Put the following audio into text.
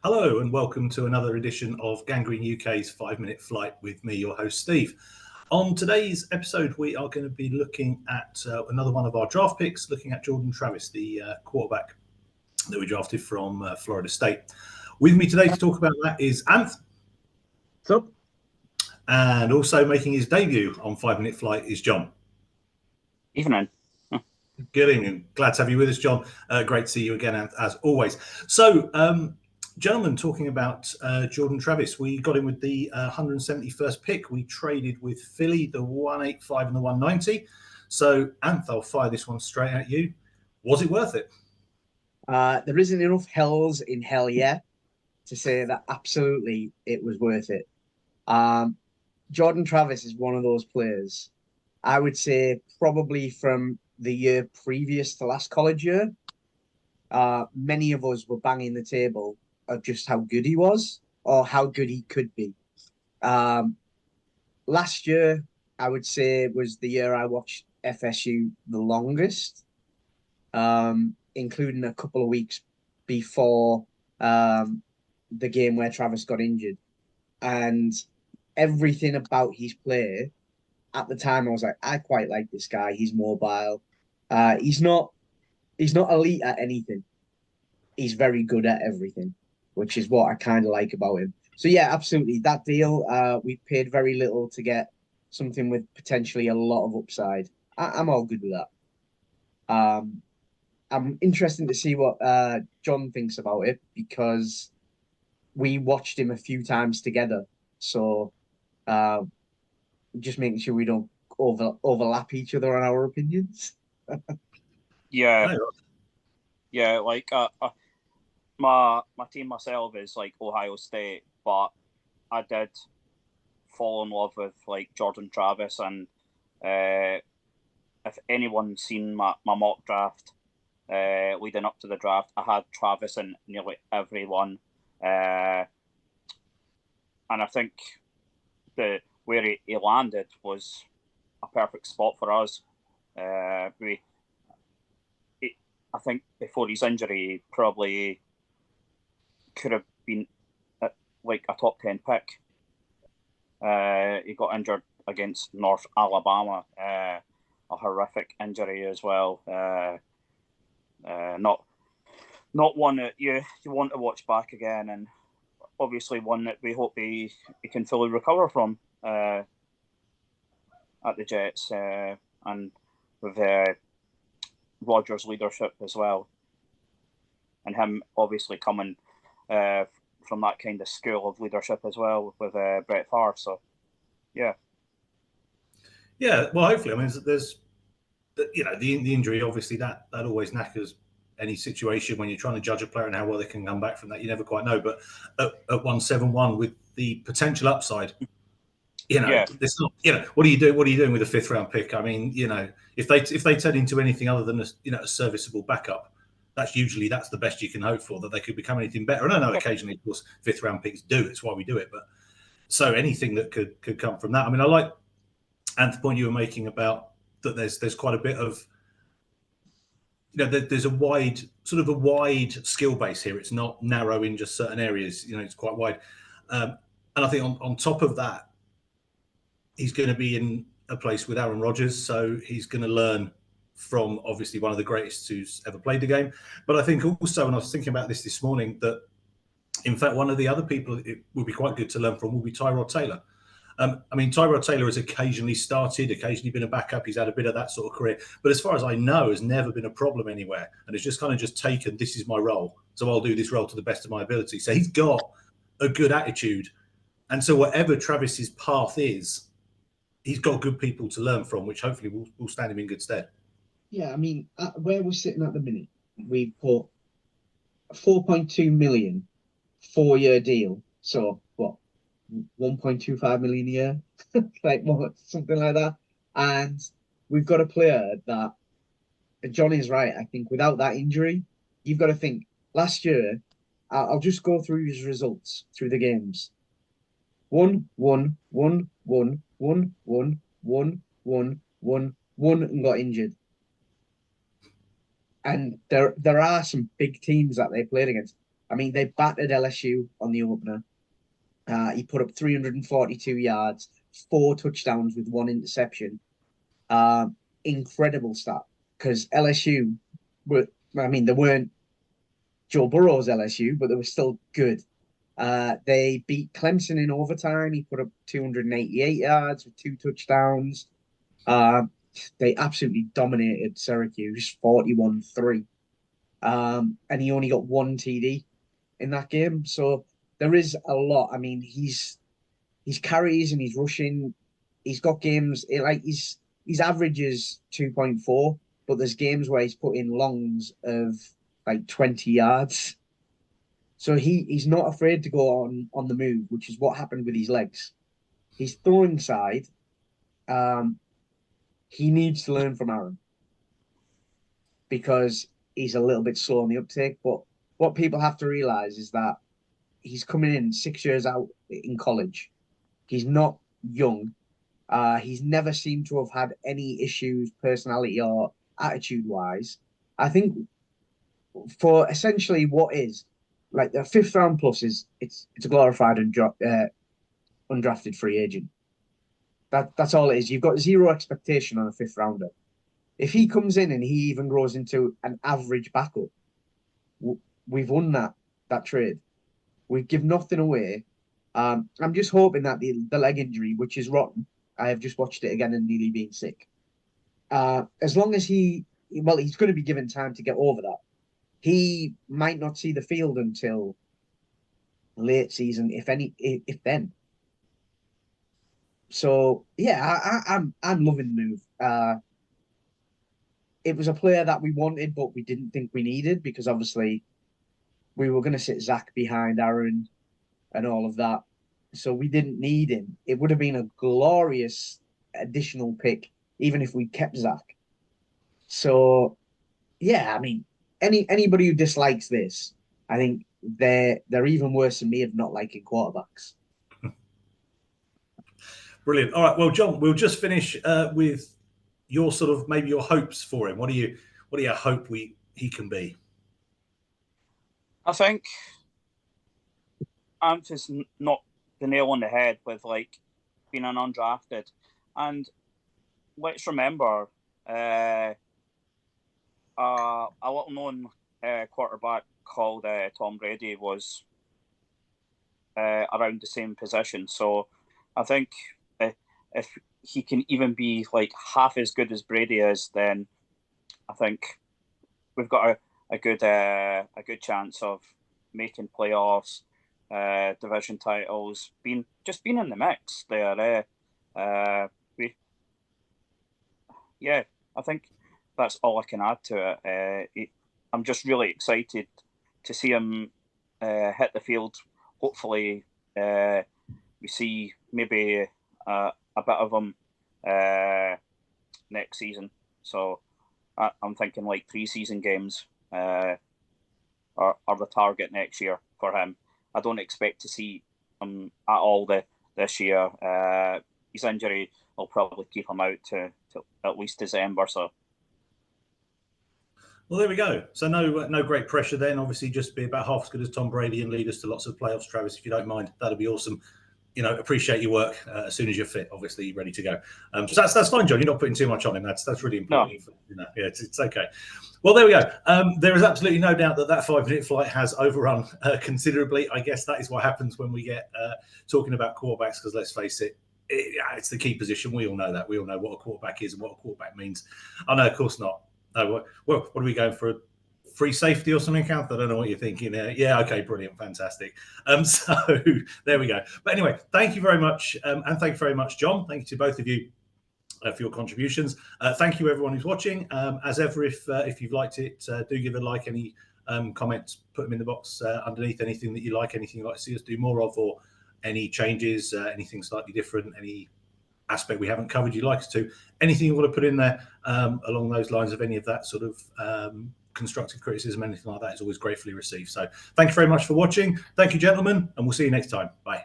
Hello and welcome to another edition of Gangrene UK's 5 Minute Flight with me, your host, Steve. On today's episode, we are going to be looking at another one of our draft picks, looking at Jordan Travis, the quarterback that we drafted from Florida State. With me today to talk about that is Anth. What's up? And also making his debut on 5 Minute Flight is John. Evening. Good evening. Glad to have you with us, John. Great to see you again, as always. So, gentlemen, talking about Jordan Travis, we got him with the 171st pick. We traded with Philly, the 185 and the 190. So, Anth, I'll fire this one straight at you. Was it worth it? There isn't enough hells in hell yet to say that absolutely it was worth it. Jordan Travis is one of those players, I would say probably from the year previous to last college year, many of us were banging the table of just how good he was or how good he could be. Last year, I would say, was the year I watched FSU the longest, including a couple of weeks before the game where Travis got injured. And everything about his play at the time, I was like, I quite like this guy. He's mobile. He's not elite at anything. He's very good at everything, which is what I kind of like about him. So yeah, absolutely. That deal, we paid very little to get something with potentially a lot of upside. I'm all good with that. I'm interested to see what John thinks about it because we watched him a few times together. So just making sure we don't overlap each other on our opinions. Yeah. Like my team myself is like Ohio State, but I did fall in love with like Jordan Travis, and if anyone's seen my mock draft leading up to the draft, I had Travis in nearly every one, and I think where he landed was a perfect spot for us. I think before his injury, he probably could have been like a top 10 pick. He got injured against North Alabama, a horrific injury as well. Not one that you want to watch back again, and obviously one that we hope he can fully recover from at the Jets, and with Rodgers' leadership as well, and him obviously coming from that kind of school of leadership as well with Brett Favre. So, yeah. Well, hopefully. I mean, there's the injury. Obviously, that always knackers any situation when you're trying to judge a player and how well they can come back from that. You never quite know. But at 171 with the potential upside, it's not. What are you doing? What are you doing with a 5th round pick? I mean, if they turn into anything other than a serviceable backup, that's the best you can hope for, that they could become anything better. And I know occasionally, of course, 5th round picks do. It's why we do it. But so anything that could come from that. I mean, I like the point you were making about that. There's quite a bit of there's a wide skill base here. It's not narrow in just certain areas. It's quite wide. And I think on top of that, he's going to be in a place with Aaron Rodgers, so he's going to learn from obviously one of the greatest who's ever played the game. But I think also, when I was thinking about this morning, that in fact one of the other people it would be quite good to learn from will be Tyrod Taylor. I mean, Tyrod Taylor has occasionally started, occasionally been a backup. He's had a bit of that sort of career, but as far as I know, has never been a problem anywhere, and it's just kind of taken, this is my role, so I'll do this role to the best of my ability. So he's got a good attitude, and so whatever Travis's path is, he's got good people to learn from, which hopefully will stand him in good stead. Yeah, I mean, where we're sitting at the minute, we've put $4.2 million 4-year deal. So what, 1.25 million a year, like something like that. And we've got a player that John is right. I think without that injury, you've got to think last year. I'll just go through his results through the games. 1, 1, 1, 1, 1, 1, 1, 1, 1, 1, and got injured. And there are some big teams that they played against. I mean, they battered LSU on the opener. He put up 342 yards, 4 touchdowns with 1 interception. Incredible stat, because LSU were, I mean, they weren't Joe Burrow's LSU, but they were still good. They beat Clemson in overtime. He put up 288 yards with 2 touchdowns. They absolutely dominated Syracuse 41-3. And he only got 1 TD in that game. So there is a lot. I mean, he's carries and he's rushing. He's got games like his average is 2.4, but there's games where he's put in longs of like 20 yards. So he's not afraid to go on the move, which is what happened with his legs. His throwing side, he needs to learn from Aaron because he's a little bit slow on the uptake. But what people have to realize is that he's coming in 6 years out in college. He's not young. He's never seemed to have had any issues, personality or attitude-wise. I think for essentially what is like the 5th round plus it's a glorified undrafted free agent. That's all it is. You've got 0 expectation on a 5th rounder. If he comes in and he even grows into an average backup, we've won that trade. We give nothing away. I'm just hoping that the leg injury, which is rotten, I have just watched it again and nearly been sick. As long as he's going to be given time to get over that. He might not see the field until late season, if then. So yeah, I'm loving the move. It was a player that we wanted, but we didn't think we needed because obviously we were going to sit Zach behind Aaron and all of that. So we didn't need him. It would have been a glorious additional pick, even if we kept Zach. So yeah, I mean, anybody who dislikes this, I think they're even worse than me of not liking quarterbacks. Brilliant. All right. Well, John, we'll just finish with your sort of maybe your hopes for him. What do you hope he can be? I think Ant not the nail on the head with like being an undrafted, and let's remember a little known quarterback called Tom Brady was around the same position. So I think if he can even be like half as good as Brady is, then I think we've got a good chance of making playoffs, division titles, being in the mix there. I think that's all I can add to it. I'm just really excited to see him hit the field. Hopefully, we see maybe a bit of him next season. So I'm thinking like preseason games are the target next year for him. I don't expect to see him at all this year. His injury will probably keep him out to at least December. So. Well, there we go. So no great pressure then. Obviously, just be about half as good as Tom Brady and lead us to lots of playoffs, Travis, if you don't mind. That'd be awesome. Appreciate your work as soon as you're fit, obviously ready to go. So that's fine, John. You're not putting too much on him. That's really important. No. Yeah, it's okay. Well, there we go. There is absolutely no doubt that 5-minute flight has overrun considerably. I guess that is what happens when we get talking about quarterbacks, because let's face it, it's the key position. We all know that. We all know what a quarterback is and what a quarterback means. Oh, no, of course not. No, what are we going for? A free safety or something, Count? I don't know what you're thinking. Yeah, okay, brilliant, fantastic. So there we go. But anyway, thank you very much, and thank you very much, John. Thank you to both of you for your contributions. Thank you, everyone who's watching. As ever, if you've liked it, do give a like. Any comments, put them in the box underneath. Anything that you like, anything you'd like to see us do more of, or any changes, anything slightly different, any aspect we haven't covered you'd like us to, anything you want to put in there along those lines of any of that sort of constructive criticism, anything like that is always gratefully received. So thank you very much for watching. Thank you, gentlemen, and we'll see you next time. Bye.